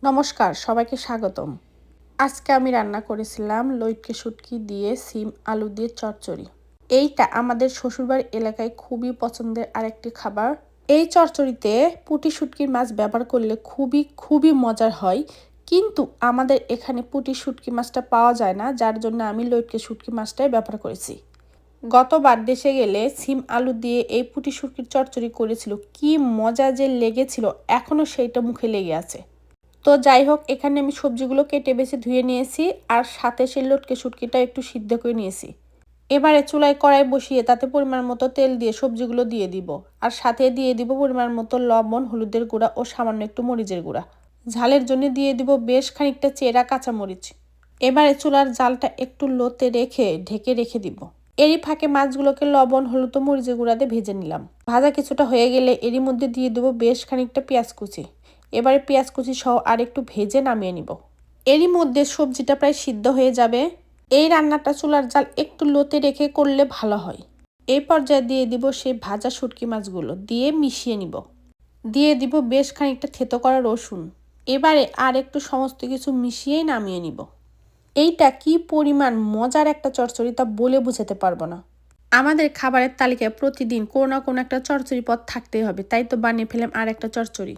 নমস্কার, সবাইকে স্বাগতম। আজকে আমি রান্না করেছিলাম লইট্টে শুটকি দিয়ে সিম আলু দিয়ে চচ্চড়ি। এইটা আমাদের শ্বশুরবাড়ির এলাকায় খুবই পছন্দের আরেকটি খাবার। এই চচ্চড়িতে পুঁটি শুটকির মাছ ব্যবহার করলে খুবই মজার হয়, কিন্তু আমাদের এখানে পুঁটি শুটকি মাছটা পাওয়া যায় না, যার জন্য আমি লইট্টে শুটকি মাছটাই ব্যবহার করেছি। গতবার দেশে গেলে সিম আলু দিয়ে এই পুঁটি শুটকির চচ্চড়ি করেছিল, কি মজা যে লেগেছিল, এখনও সেইটা মুখে লেগে আছে। তো যাই হোক, এখানে আমি সবজিগুলো কেটে বেছে ধুয়ে নিয়েছি, আর সাথে সেই লটকে শুটকিটা একটু সিদ্ধ করে নিয়েছি। এবারে চুলায় কড়াই বসিয়ে তাতে পরিমাণ মতো তেল দিয়ে সবজিগুলো দিয়ে দিব, আর সাথে দিয়ে দিব পরিমাণ মতো লবণ, হলুদের গুঁড়া ও সামান্য একটু মরিচের গুঁড়া। ঝালের জন্য দিয়ে দিব বেশ খানিকটা চেরা কাঁচামরিচ। এবারে চুলার জালটা একটু লোতে রেখে ঢেকে রেখে দিব। এরই ফাঁকে মাছগুলোকে লবণ, হলুদ ও মরিচের গুঁড়া দিয়ে ভেজে নিলাম। ভাজা কিছুটা হয়ে গেলে এরই মধ্যে দিয়ে দেবো বেশ খানিকটা পেঁয়াজ কুচি। এবারে পেঁয়াজ কুচি সহ আর একটু ভেজে নামিয়ে নিব। এরই মধ্যে সবজিটা প্রায় সিদ্ধ হয়ে যাবে। এই রান্নাটা চুলার জাল একটু লোতে রেখে করলে ভালো হয়। এই পর্যায়ে দিয়ে দিব সেই ভাজা শুটকি মাছগুলো দিয়ে মিশিয়ে নিব। দিয়ে দিব বেশ খানিকটা থেতো করা রসুন। এবারে আর একটু সমস্ত কিছু মিশিয়েই নামিয়ে নিব। এইটা কি পরিমাণ মজার একটা চচ্চড়ি তা বলে বোঝাতে পারবো না। আমাদের খাবারের তালিকায় প্রতিদিন কোনো না কোনো একটা চচ্চড়ি পদ থাকতেই হবে, তাই তো বানিয়ে ফেলাম আর একটা চচ্চড়ি।